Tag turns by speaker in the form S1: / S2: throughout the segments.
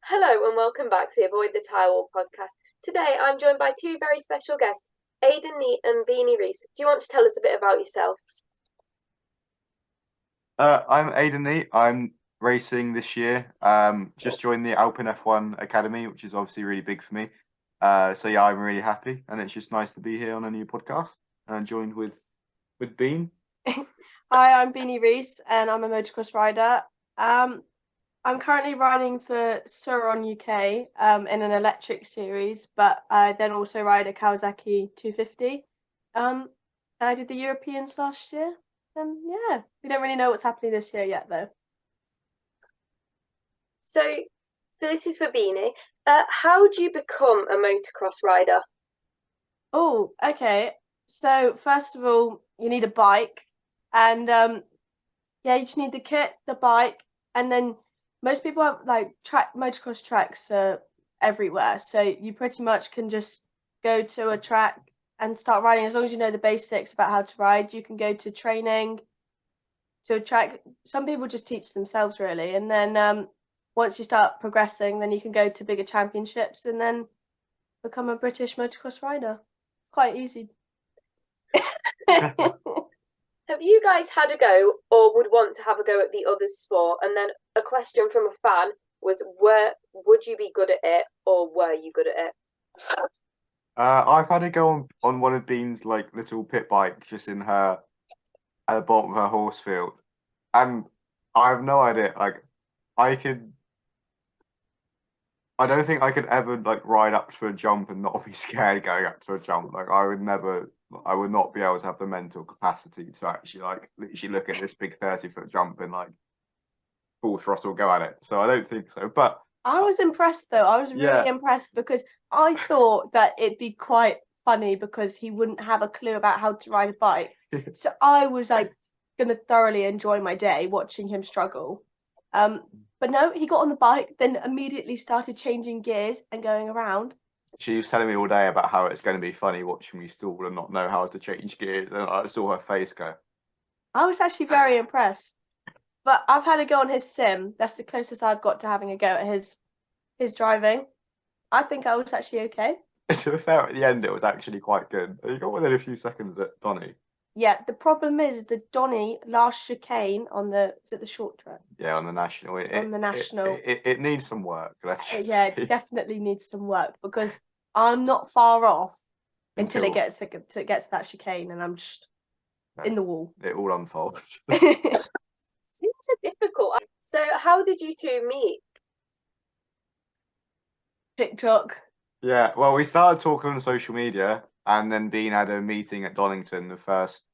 S1: Hello and welcome back to the Avoid the Tyrewall podcast. Today I'm joined by two very special guests, Aiden Neate and Beanie Reece. Do you want to tell us a bit about yourselves?
S2: I'm Aiden Neate. I'm racing this year. Just joined the Alpine F1 Academy, which is obviously really big for me. So yeah, I'm really happy, and it's just nice to be here on a new podcast and joined with Bean.
S3: Hi, I'm Beanie Reece and I'm a motocross rider. I'm currently riding for Suron UK in an electric series, but I then also ride a Kawasaki 250. And I did the Europeans last year. And yeah, we don't really know what's happening this year yet, though.
S1: So, this is for Beanie. How do you become a motocross rider?
S3: Oh, okay. So first of all, you need a bike, and yeah, you just need the kit, the bike, and then most people have like motocross tracks everywhere, so you pretty much can just go to a track and start riding as long as you know the basics about how to ride. You can go to training to a track. Some people just teach themselves really, and then once you start progressing, then you can go to bigger championships and then become a British motocross rider. Quite easy.
S1: Have you guys had a go or would want to have a go at the other sport? And then a question from a fan was, would you be good at it or were you good at it?
S2: I've had to go on one of Bean's like little pit bikes just in her at the bottom of her horse field, and I have no idea. Like, I don't think I could ever like ride up to a jump and not be scared going up to a jump. Like, I would not be able to have the mental capacity to actually like literally look at this big 30-foot jump and like full throttle go at it. So I don't think so. But
S3: I was impressed though. I was really impressed because I thought that it'd be quite funny because he wouldn't have a clue about how to ride a bike. So I was like gonna thoroughly enjoy my day watching him struggle. But no, he got on the bike, then immediately started changing gears and going around.
S2: She was telling me all day about how it's going to be funny watching me stall and not know how to change gears, and I saw her face go.
S3: I was actually very impressed. But I've had a go on his sim. That's the closest I've got to having a go at his driving. I think I was actually okay.
S2: To be fair, at the end it was actually quite good. You got within a few seconds at Donny.
S3: Yeah, the problem is the Donny last chicane on the short track?
S2: Yeah, on the national.
S3: On the national.
S2: It needs some work.
S3: Yeah, it definitely needs some work because I'm not far off until it gets to that chicane and I'm just in the wall.
S2: It all unfolds.
S1: Seems difficult. So how did you two meet?
S3: TikTok.
S2: Yeah, well, we started talking on social media, and then Bean had a meeting at Donington the first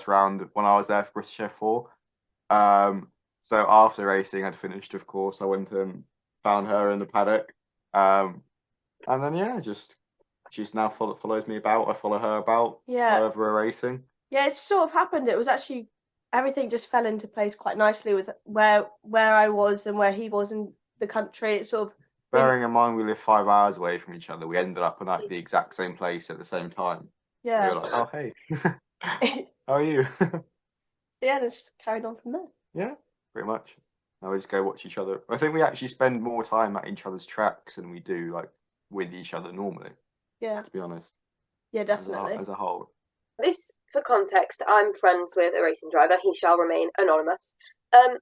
S2: round when I was there for British F4. So after racing had finished, of course, I went and found her in the paddock. And then yeah, she's now follows me about. I follow her about.
S3: Yeah.
S2: Wherever we're racing.
S3: Yeah, it sort of happened. It was actually everything just fell into place quite nicely with where I was and where he was in the country. It sort of
S2: bearing in mind we live 5 hours away from each other, we ended up in like the exact same place at the same time.
S3: Yeah.
S2: We were like, oh hey, how are you?
S3: Yeah, and it's just carried on from there.
S2: Yeah, pretty much. Now we just go watch each other. I think we actually spend more time at each other's tracks than we do like with each other normally.
S3: Yeah.
S2: To be honest.
S3: Yeah, definitely.
S2: As a whole.
S1: This, for context, I'm friends with a racing driver. He shall remain anonymous. And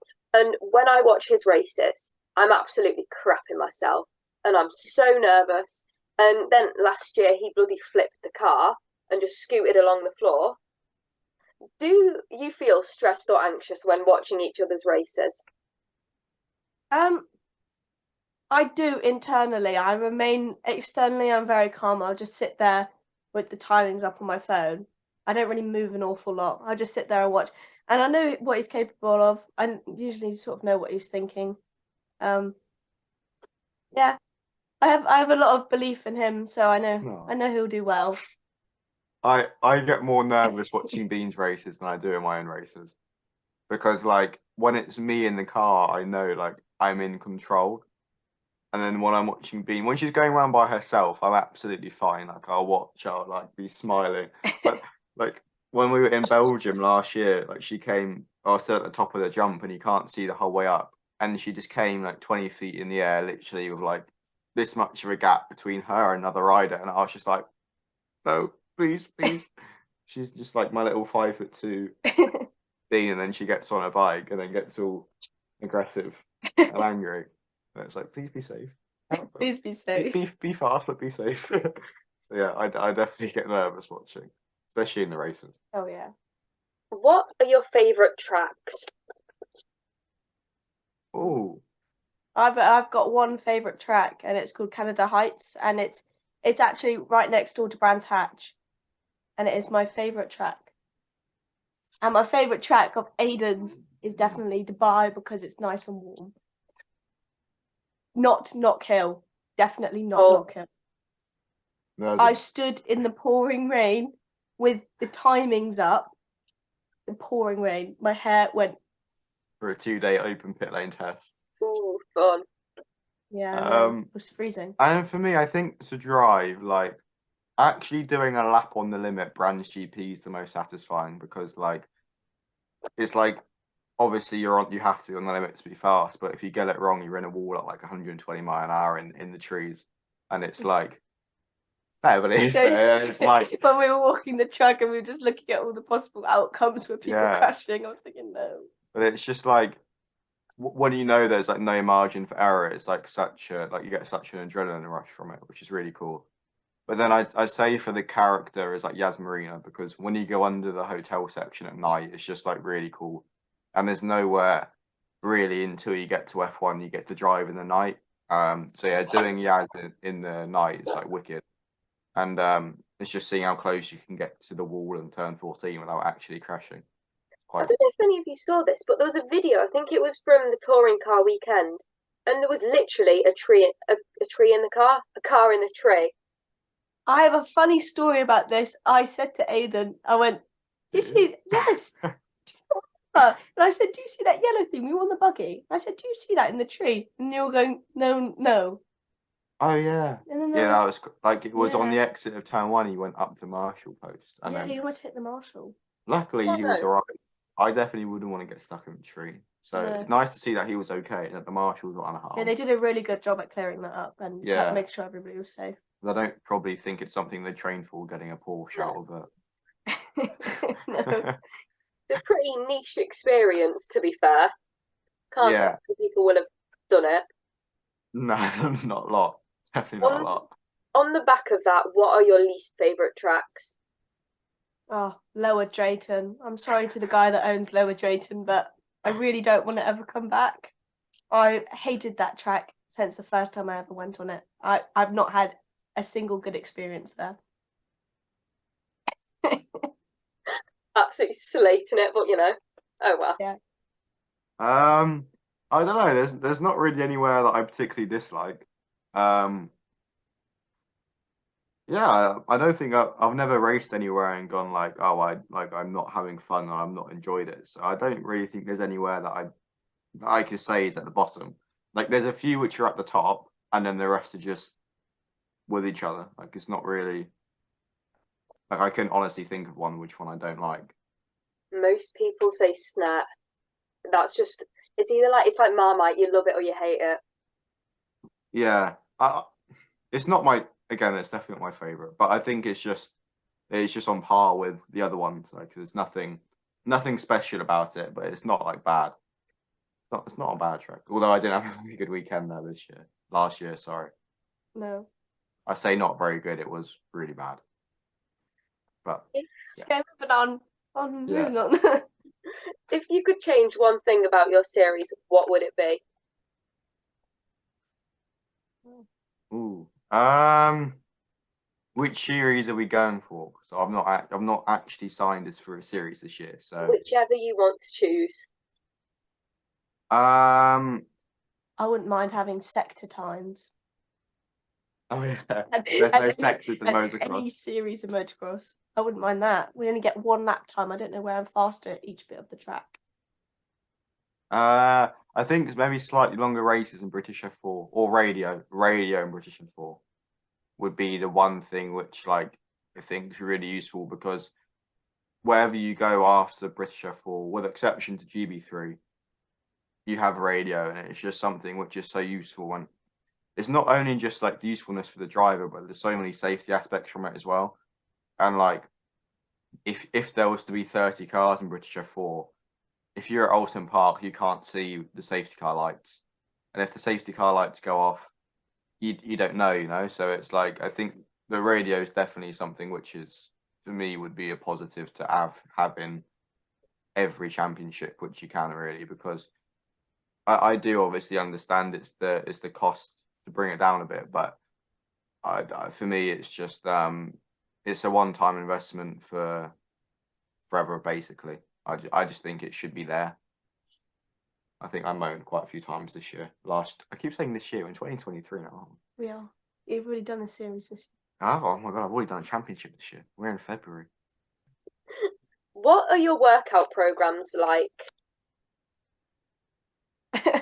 S1: when I watch his races, I'm absolutely crapping myself, and I'm so nervous. And then last year, he bloody flipped the car and just scooted along the floor. Do you feel stressed or anxious when watching each other's races?
S3: I do internally. I remain externally. I'm very calm. I'll just sit there with the timings up on my phone. I don't really move an awful lot. I just sit there and watch, and I know what he's capable of. I usually sort of know what he's thinking. Yeah, I have a lot of belief in him, so I know he'll do well.
S2: I get more nervous watching Bean's races than I do in my own races, because like when it's me in the car, I know like I'm in control, and then when I'm watching Bean, when she's going around by herself, I'm absolutely fine. Like I'll watch, I'll like be smiling, but like when we were in Belgium last year, like she came, I was still at the top of the jump, and you can't see the whole way up. and she just came like 20 feet in the air, literally with like this much of a gap between her and another rider, and I was just like, no, please, please. She's just like my little 5'2" Bean, and then she gets on a bike and then gets all aggressive and angry. And it's like, please be safe.
S3: Please be safe.
S2: Be fast, but be safe. So yeah, I definitely get nervous watching, especially in the races.
S3: Oh yeah.
S1: What are your favourite tracks?
S2: Oh,
S3: I've got one favorite track, and it's called Canada Heights, and it's actually right next door to Brands Hatch, and it is my favorite track. And my favorite track of Aiden's is definitely Dubai because it's nice and warm. Not Knock Hill, definitely not Knock Hill. I stood in the pouring rain with the timings up. The pouring rain, my hair went
S2: for a 2-day open pit lane test.
S1: Ooh, fun.
S3: Yeah, it was freezing.
S2: And for me, I think to drive, like actually doing a lap on the limit, Brands GP is the most satisfying because like it's like obviously you have to be on the limit to be fast, but if you get it wrong, you're in a wall at like 120 mile an hour in the trees, and it's like but it's like
S3: when we were walking the track and we were just looking at all the possible outcomes for people crashing, I was thinking no.
S2: But it's just like when you know there's like no margin for error, it's like you get such an adrenaline rush from it, which is really cool. But then I'd say for the character is like Yas Marina, because when you go under the hotel section at night, it's just like really cool. And there's nowhere really until you get to F1 you get to drive in the night. So yeah, doing Yas in the night is like wicked. And it's just seeing how close you can get to the wall and turn 14 without actually crashing.
S1: I don't know if any of you saw this, but there was a video, I think it was from the touring car weekend, and there was literally a tree in the car, a car in the tree.
S3: I have a funny story about this. I said to Aiden, I went, do you see, yes. And I said, do you see that yellow thing? We were on the buggy. I said, do you see that in the tree? And they were going, no.
S2: Oh yeah.
S3: And then
S2: that was like it was on the exit of turn 1. He went up the marshal post. And then
S3: he almost hit the marshal.
S2: Luckily, he was alright. I definitely wouldn't want to get stuck in the tree. So it's nice to see that he was okay and that the marshals were unharmed.
S3: Yeah, they did a really good job at clearing that up and make sure everybody was safe.
S2: I don't probably think it's something they trained for, getting a Porsche out of it.
S3: No.
S1: It's a pretty niche experience, to be fair. Can't say people will have done it.
S2: No, not a lot. Definitely not a lot.
S1: On the back of that, what are your least favourite tracks?
S3: Oh, Lower Drayton. I'm sorry to the guy that owns Lower Drayton, but I really don't want to ever come back. I hated that track since the first time I ever went on it. I've not had a single good experience there.
S1: Absolutely slating it, but you know, oh well.
S3: Yeah.
S2: I don't know. There's not really anywhere that I particularly dislike. Yeah, I don't think I've never raced anywhere and gone like, oh, I'm not having fun or I'm not enjoyed it. So I don't really think there's anywhere that I could say is at the bottom. Like there's a few which are at the top, and then the rest are just with each other. Like it's not really like I can honestly think of which one I don't like.
S1: Most people say Snap. That's just it's like Marmite. You love it or you hate it.
S2: Yeah, it's not my. Again, it's definitely not my favorite, but I think it's just on par with the other ones. Like there's nothing special about it, but it's not like bad. It's not a bad track. Although I didn't have a very good weekend there last year. Sorry.
S3: No.
S2: I say not very good. It was really bad. But
S3: moving on. Moving on.
S1: If you could change one thing about your series, what would it be?
S2: Ooh. Which series are we going for? So I'm not actually signed as for a series this year. So
S1: whichever you want to choose.
S3: I wouldn't mind having sector times.
S2: Oh yeah. There's no sectors in Motocross.
S3: Any series of Motocross. I wouldn't mind that. We only get one lap time. I don't know where I'm faster at each bit of the track.
S2: I think it's maybe slightly longer races in British F4 or radio in British F4 would be the one thing which like I think is really useful, because wherever you go after British F4, with exception to GB3, you have radio, and it's just something which is so useful. And it's not only just like the usefulness for the driver, but there's so many safety aspects from it as well. And like, if there was to be 30 cars in British F4, if you're at Alton Park, you can't see the safety car lights, and if the safety car lights go off, you don't know, you know. So it's like, I think the radio is definitely something which is, for me, would be a positive to have in every championship which you can, really, because I do obviously understand it's the cost to bring it down a bit, but for me it's just it's a one-time investment for forever, basically. I just think it should be there. I think I moaned quite a few times this year. I keep saying this year, in 2023 now.
S3: We are. You've already done a series this
S2: Oh my god, I've already done a championship this year. We're in February.
S1: What are your workout programs like?
S3: year.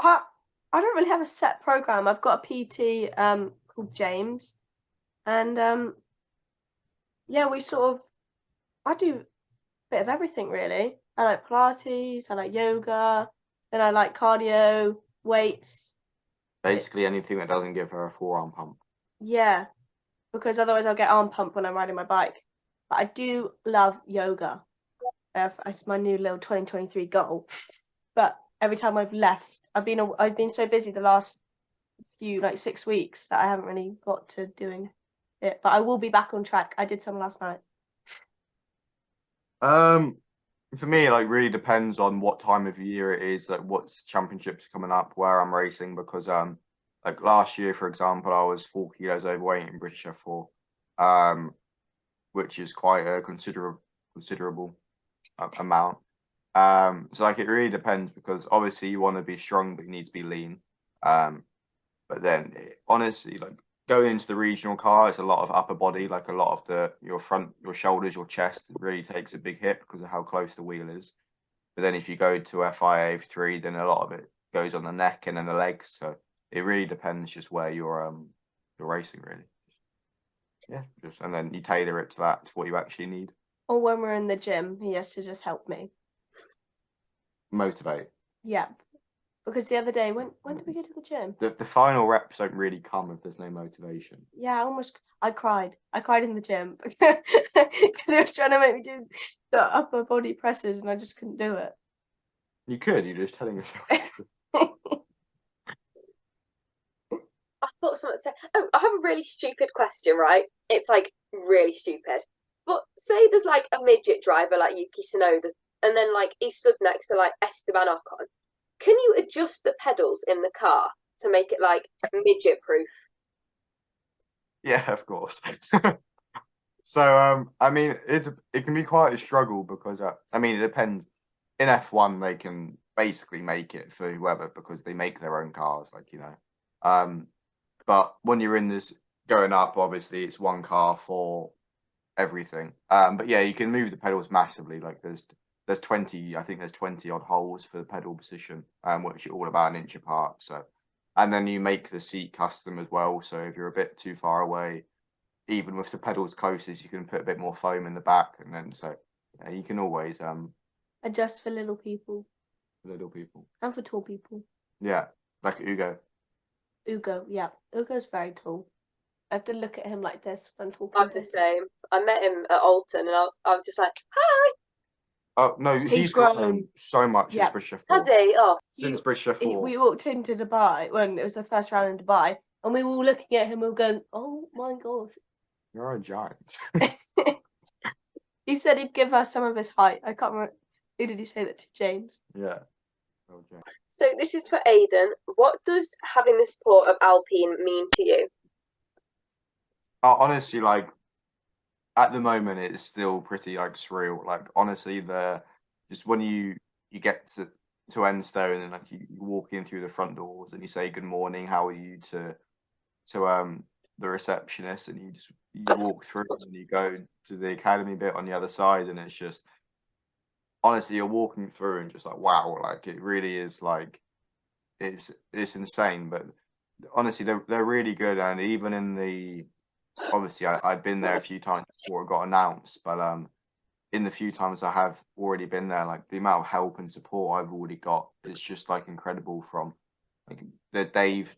S3: I don't really have a set program. I've got a PT called James, and yeah, I do a bit of everything, really. I like Pilates, I like yoga, then I like cardio, weights.
S2: Basically anything that doesn't give her a forearm pump.
S3: Yeah, because otherwise I'll get arm pump when I'm riding my bike. But I do love yoga. It's my new little 2023 goal. But every time I've left, I've been so busy the last few, like 6 weeks, that I haven't really got to doing it. But I will be back on track. I did some last night.
S2: For me, like, really depends on what time of year it is, like what's championships coming up, where I'm racing, because like last year, for example, I was 4 kilos overweight in British F4, which is quite a considerable amount. So like, it really depends, because obviously you want to be strong, but you need to be lean. But then honestly, like, going into the regional car, it's a lot of upper body, like a lot of your shoulders, your chest, it really takes a big hit because of how close the wheel is. But then if you go to FIA 3, then a lot of it goes on the neck and then the legs. So it really depends just where you're racing, really. Yeah, and then you tailor it to what you actually need.
S3: Or when we're in the gym, he has to just help me.
S2: Motivate.
S3: Yeah. Because the other day, when did we go to the gym?
S2: The final reps don't really come if there's no motivation.
S3: Yeah, I cried. I cried in the gym because he was trying to make me do the upper body presses and I just couldn't do it.
S2: You could, you're just telling yourself.
S1: I thought of something to say. Oh, I have a really stupid question, right? It's like really stupid. But say there's like a midget driver like Yuki Tsunoda, and then like he stood next to like Esteban Ocon. Can you adjust the pedals in the car to make it like midget proof?
S2: Yeah, of course. So I mean, it can be quite a struggle, because I mean, it depends. In F1, they can basically make it for whoever, because they make their own cars, like, you know. But when you're in this going up, obviously it's one car for everything. But yeah, you can move the pedals massively. Like, there's 20, I think there's 20 odd holes for the pedal position, which are all about an inch apart. So, and then you make the seat custom as well. So if you're a bit too far away, even with the pedals closest, you can put a bit more foam in the back, and then so yeah, you can always
S3: adjust for little people.
S2: Little people.
S3: And for tall people.
S2: Yeah, like Ugo.
S3: Yeah. Ugo's very tall. I have to look at him like this when talking.
S1: I'm the same. I met him at Alton and I was just like, hi!
S2: Oh, no, he's grown so much since British F4.
S1: Has he? Oh.
S2: Since British F4.
S3: We walked into Dubai when it was the first round in Dubai, and we were all looking at him and going, oh my gosh.
S2: You're a giant.
S3: He said he'd give us some of his height. I can't remember. Who did he say that to? James?
S2: Yeah. Okay.
S1: So this is for Aiden. What does having the support of Alpine mean to you?
S2: Honestly, like, at the moment, it's still pretty, like, surreal. Like, honestly, just when you get to Enstone, and like you walk in through the front doors and you say good morning, how are you, to the receptionist, and you walk through and you go to the academy bit on the other side, and it's just, honestly, you're walking through and just like, wow, like, it really is, like, it's insane. But honestly, they're really good. And even in the, obviously I'd been there a few times before it got announced, but in the few times I have already been there, like the amount of help and support I've already got is just like incredible from like the Dave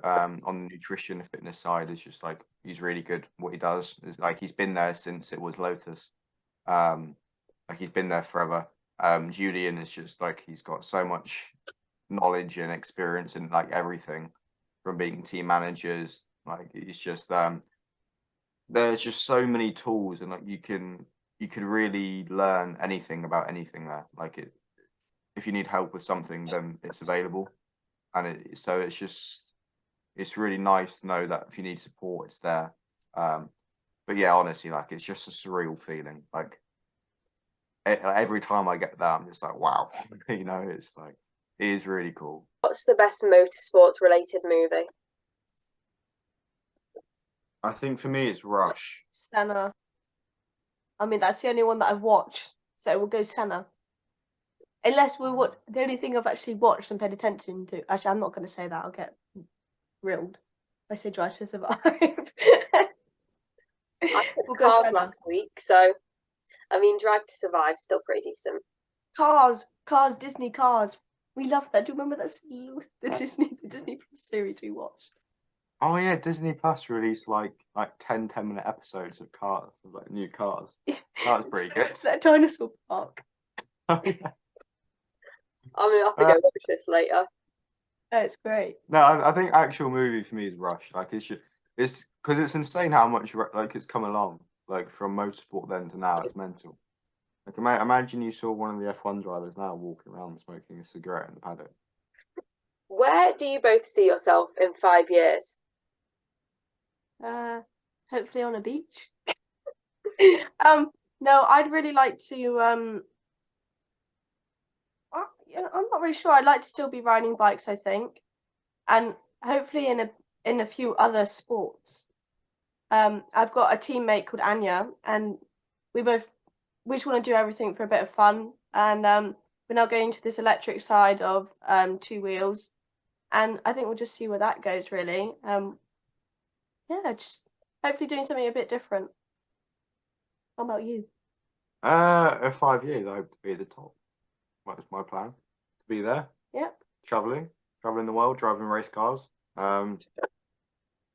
S2: on the nutrition and fitness side is just like he's really good. What he does is like he's been there since it was Lotus. Like he's been there forever. Julian is just like he's got so much knowledge and experience and like everything from being team managers. Like it's just there's just so many tools and like you can really learn anything about anything there. Like it, if you need help with something, then it's available, and so it's really nice to know that if you need support, it's there. But yeah, honestly, like it's just a surreal feeling. Like every time I get that, I'm just like, wow, you know, it's like it is really cool.
S1: What's the best motorsports related movie?
S2: I think for me, it's Rush.
S3: Senna. I mean, that's the only one that I've watched, so we'll go Senna. Unless we watch the only thing I've actually watched and paid attention to. Actually, I'm not going to say that. I'll get grilled. I say Drive to Survive.
S1: I said
S3: We'll go
S1: Cars
S3: Senna.
S1: last week, so I mean, Drive to Survive still pretty decent.
S3: Cars, Disney Cars. We love that. Do you remember that the Disney series we watched?
S2: Oh yeah, Disney Plus released like 10-minute episodes of cars, of like new cars. That was pretty good.
S3: That dinosaur park.
S2: Oh, yeah.
S1: I'm gonna have to go watch this later.
S3: It's great.
S2: No, I think actual movie for me is Rush. Like it's because it's insane how much like it's come along. Like from motorsport then to now, it's mental. Like imagine you saw one of the F1 drivers now walking around smoking a cigarette in the paddock.
S1: Where do you both see yourself in 5 years?
S3: Hopefully on a beach. No, I'd really like to I'm not really sure. I'd like to still be riding bikes, I think, and hopefully in a few other sports. I've got a teammate called Anya, and we just want to do everything for a bit of fun. And we're now going to this electric side of 2 wheels, and I think we'll just see where that goes. Really, yeah, just hopefully doing something a bit different. How about you?
S2: In 5 years, I hope to be at the top. That's my plan. To be there.
S3: Yep.
S2: Traveling the world, driving race cars. Well,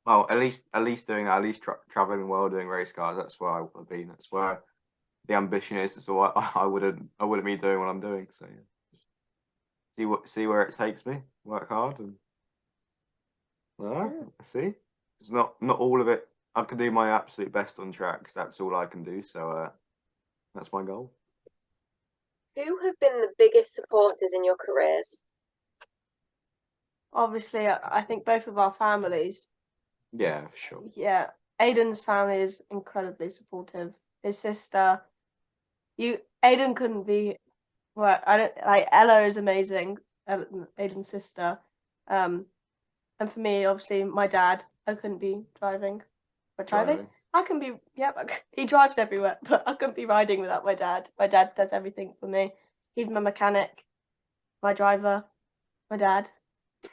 S2: at least doing that. At least traveling the world doing race cars. That's where I want to be. That's where the ambition is. That's what I wouldn't be doing what I'm doing. So yeah, see where it takes me. Work hard and see. It's not all of it. I can do my absolute best on track because that's all I can do. So that's my goal.
S1: Who have been the biggest supporters in your careers?
S3: Obviously, I think both of our families.
S2: Yeah, for sure.
S3: Yeah, Aiden's family is incredibly supportive. His sister, Aiden couldn't be. Well, I don't like Ella is amazing. Aiden's sister, and for me, obviously, my dad. I couldn't be driving. I can be. Yep, he drives everywhere, but I couldn't be riding without my dad. My dad does everything for me. He's my mechanic, my driver, my dad.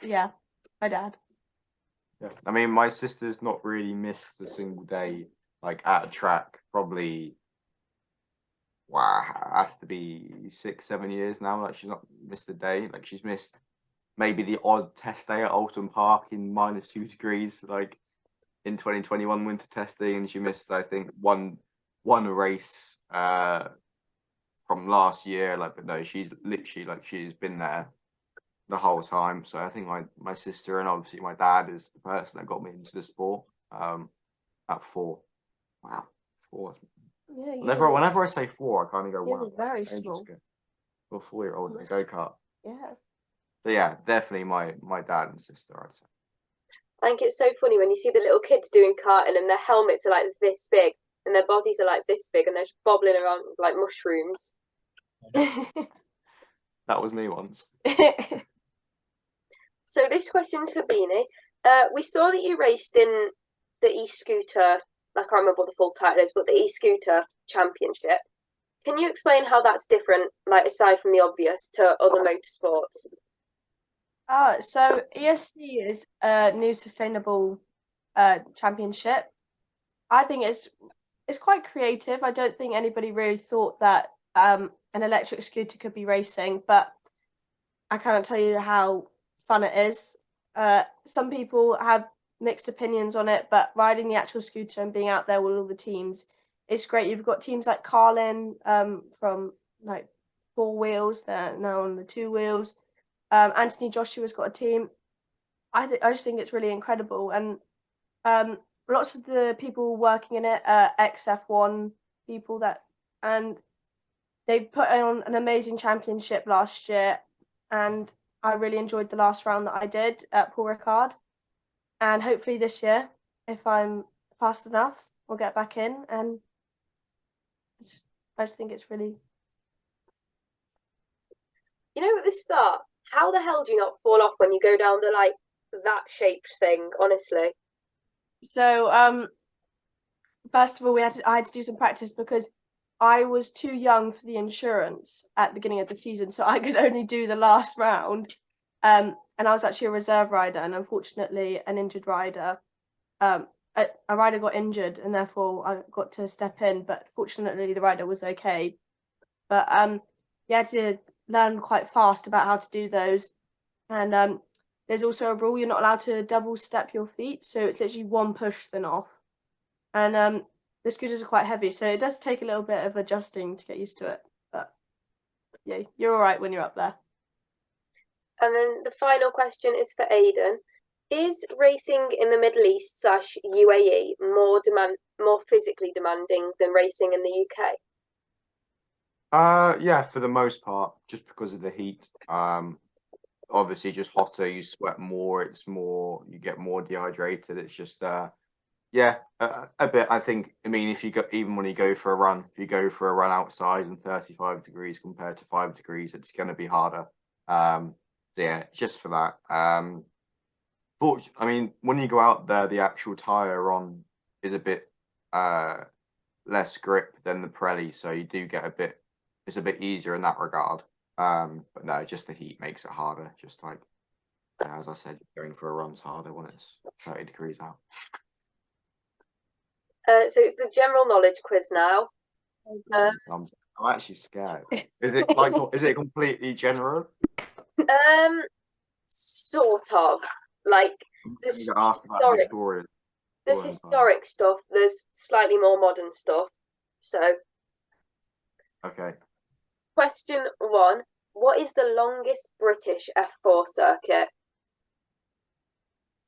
S3: Yeah, my dad.
S2: Yeah, I mean, my sister's not really missed a single day like at a track. Probably, wow, has to be 6-7 years now. Like she's not missed a day. Like she's missed maybe the odd test day at Alton Park in -2 degrees, like in 2021 winter testing, and she missed I think one race from last year. Like, but no, she's literally like she's been there the whole time. So I think my sister and obviously my dad is the person that got me into the sport at 4. Wow, 4.
S3: Yeah,
S2: whenever I say 4, I kind of go,
S3: you're
S2: wow,
S3: very small.
S2: For a 4-year-old in a go-kart.
S3: Yeah.
S2: But yeah, definitely my dad and sister, I'd say.
S1: I think it's so funny when you see the little kids doing karting and their helmets are like this big and their bodies are like this big and they're just bobbling around like mushrooms.
S2: That was me once.
S1: So this question's for Beanie. We saw that you raced in the e-scooter, I can't remember what the full title is, but the e-scooter championship. Can you explain how that's different, like aside from the obvious, to other motorsports?
S3: So ESC is a new sustainable championship. I think it's it's quite creative. I don't think anybody really thought that an electric scooter could be racing, but I cannot tell you how fun it is. Some people have mixed opinions on it, but riding the actual scooter and being out there with all the teams, it's great. You've got teams like Carlin from like 4 wheels, they're now on the 2 wheels. Anthony Joshua's got a team. I just think it's really incredible, and lots of the people working in it are XF1 people and they put on an amazing championship last year, and I really enjoyed the last round that I did at Paul Ricard. And hopefully this year, if I'm fast enough, we'll get back in. And I just think it's really.
S1: You know, at the start, how the hell do you not fall off when you go down the like that shaped thing? Honestly.
S3: So first of all, I had to do some practice because I was too young for the insurance at the beginning of the season, so I could only do the last round. And I was actually a reserve rider, and unfortunately, an injured rider. A rider got injured, and therefore I got to step in. But fortunately, the rider was okay. But you had to learn quite fast about how to do those. And there's also a rule: you're not allowed to double step your feet, so it's literally one push then off. And the scooters are quite heavy, so it does take a little bit of adjusting to get used to it. But yeah, you're all right when you're up there.
S1: And then the final question is for Aiden. Is racing in the Middle East / UAE more physically demanding than racing in the UK?
S2: Yeah, for the most part, just because of the heat. Obviously just hotter, you sweat more, you get more dehydrated. It's just yeah, a bit. I think. I mean, if you go, even when you go for a run, if you go for a run outside in 35 degrees compared to 5 degrees, it's going to be harder. Yeah, just for that. I mean, when you go out there, the actual tire on is a bit less grip than the Pirelli, so you do get it's a bit easier in that regard. But no, just the heat makes it harder. Just like, as I said, going for a run's harder when it's 30 degrees out.
S1: So it's the general knowledge quiz now.
S2: I'm actually scared. Is it completely general?
S1: Sort of. Like there's historic stuff. There's slightly more modern stuff. So.
S2: Okay.
S1: Question 1. What is the longest British F4 circuit?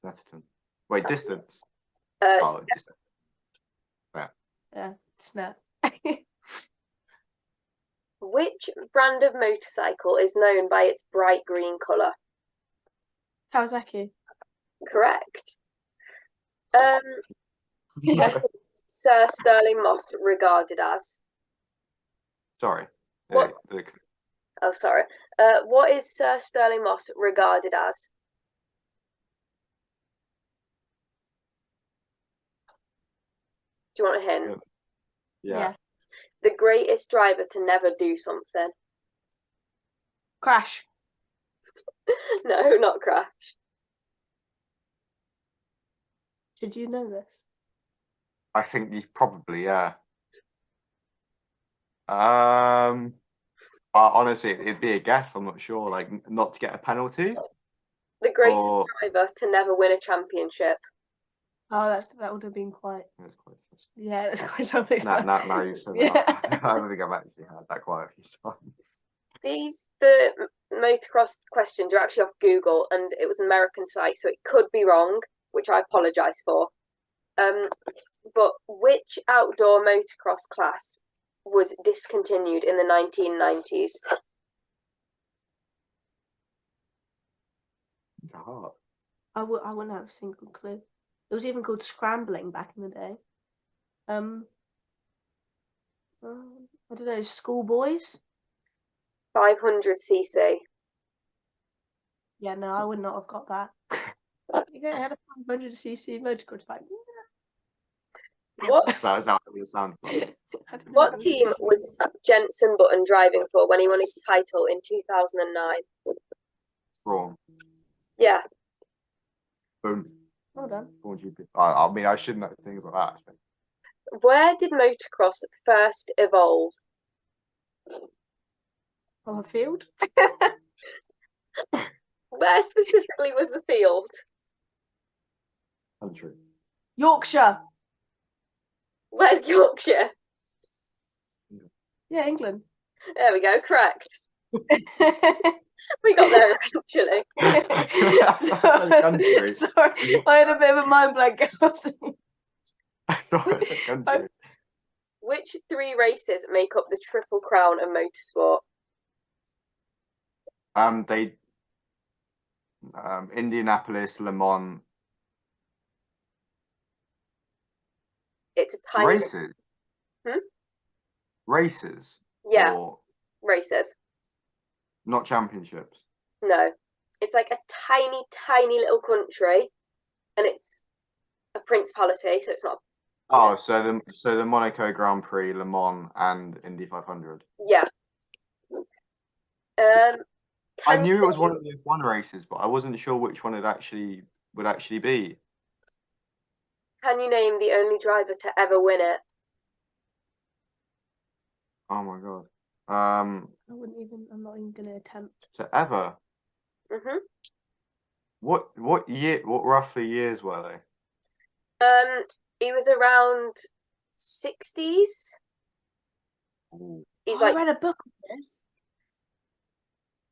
S2: Snetterton. Wait, distance? Distance.
S3: Yeah, snap.
S1: Which brand of motorcycle is known by its bright green colour?
S3: Kawasaki.
S1: Correct. Sir Sterling Moss regarded as?
S2: Sorry.
S1: What? Oh, sorry. What is Sir Sterling Moss regarded as? Do you want a hint?
S2: Yeah.
S1: The greatest driver to never do something.
S3: Crash.
S1: No, not crash.
S3: Did you know this?
S2: I think you probably, yeah. Honestly, it'd be a guess. I'm not sure. Like, not to get a penalty.
S1: The greatest driver to never win a championship.
S3: Oh, that would have been quite. Yeah, it's quite something.
S2: Now you said that. I don't think I've actually had that quite a few times.
S1: The motocross questions are actually off Google, and it was an American site, so it could be wrong, which I apologise for. But which outdoor motocross class was discontinued in the 1990s?
S3: I wouldn't have a single clue. It was even called scrambling back in the day. I don't know, schoolboys?
S1: 500cc.
S3: Yeah, no, I would not have got that. You go ahead of 500cc motocross bike.
S1: What?
S2: Is that what it sounds like?
S1: What team was Jenson Button driving for when he won his title in 2009?
S2: Wrong.
S1: Yeah.
S2: Boom.
S3: Well done.
S2: I mean, I shouldn't know things like that.
S1: Where did motocross first evolve?
S3: On a field?
S1: Where specifically was the field?
S2: Country.
S3: Yorkshire.
S1: Where's Yorkshire?
S3: Yeah, England.
S1: There we go, correct. We got there eventually.
S2: Country.
S3: Sorry, I had a bit of a mind blank.
S2: I thought it was a country.
S1: Which 3 races make up the Triple Crown of motorsport?
S2: Indianapolis, Le Mans.
S1: It's a tiny
S2: Races. Races.
S1: Yeah,
S2: Or
S1: races.
S2: not championships.
S1: No, it's like a tiny, tiny little country, and it's a principality, so it's not.
S2: Oh, so the Monaco Grand Prix, Le Mans, and Indy 500.
S1: Yeah.
S2: I knew it was one of the F1 races, but I wasn't sure which one it would actually be.
S1: Can you name the only driver to ever win it?
S2: Oh my god.
S3: I'm not even gonna attempt.
S2: To ever.
S1: Mhm.
S2: What roughly years were they?
S1: He was around 60s. He's
S3: I
S1: like,
S3: read a book on this.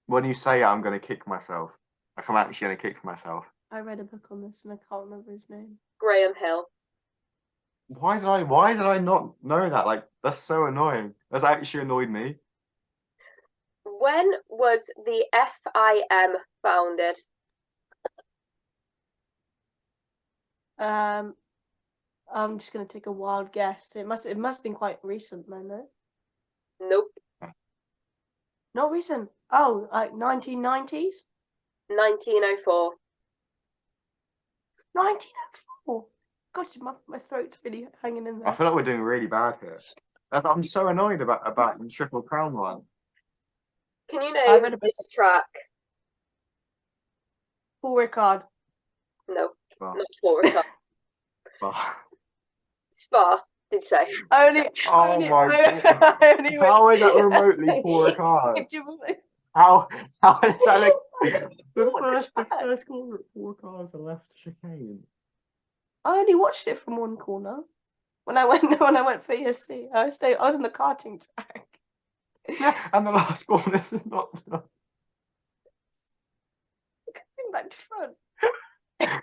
S2: When you say it, I'm gonna kick myself. Like I'm actually gonna kick myself.
S3: I read a book on this and I can't remember his name.
S1: Graham Hill.
S2: Why did I not know that? Like that's so annoying. That's actually annoyed me.
S1: When was the FIM founded?
S3: I'm just gonna take a wild guess. It must have been quite recent, then, no?
S1: Nope.
S3: Not recent. Oh, like 1990s?
S1: 1904.
S3: 1904. Gosh, my throat's really hanging in there.
S2: I feel like we're doing really bad here. I'm so annoyed about the Triple Crown one.
S1: Can you name this track?
S3: Paul Ricard.
S1: No,
S2: Spa.
S1: not Paul Ricard. Spa, did you say?
S2: Oh my god! How is that remotely Paul Ricard? How is that like the first corner at Paul Ricard's the left chicane?
S3: I only watched it from one corner. When I went for ESC, I was in the karting track.
S2: Yeah, and the last corner is not.
S3: Coming back to front.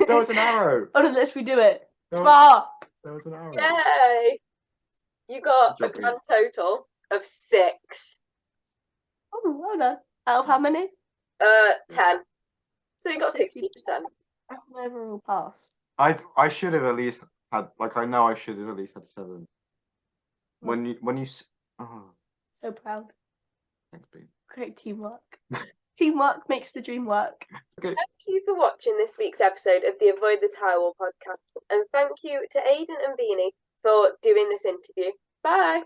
S2: There was an arrow.
S3: Oh no, let's redo it. Spa.
S2: There was an arrow.
S1: Yay! You got a grand total of 6.
S3: Oh, well done. Out of how many?
S1: 10. So you got 60%.
S3: That's an overall pass.
S2: I should have at least had, like, I know I should have at least had 7. When you oh.
S3: So proud.
S2: Thanks, Bean.
S3: Great teamwork. Teamwork makes the dream work.
S2: Okay.
S1: Thank you for watching this week's episode of the Avoid the Tyrewall podcast, and thank you to Aiden and Beanie for doing this interview. Bye!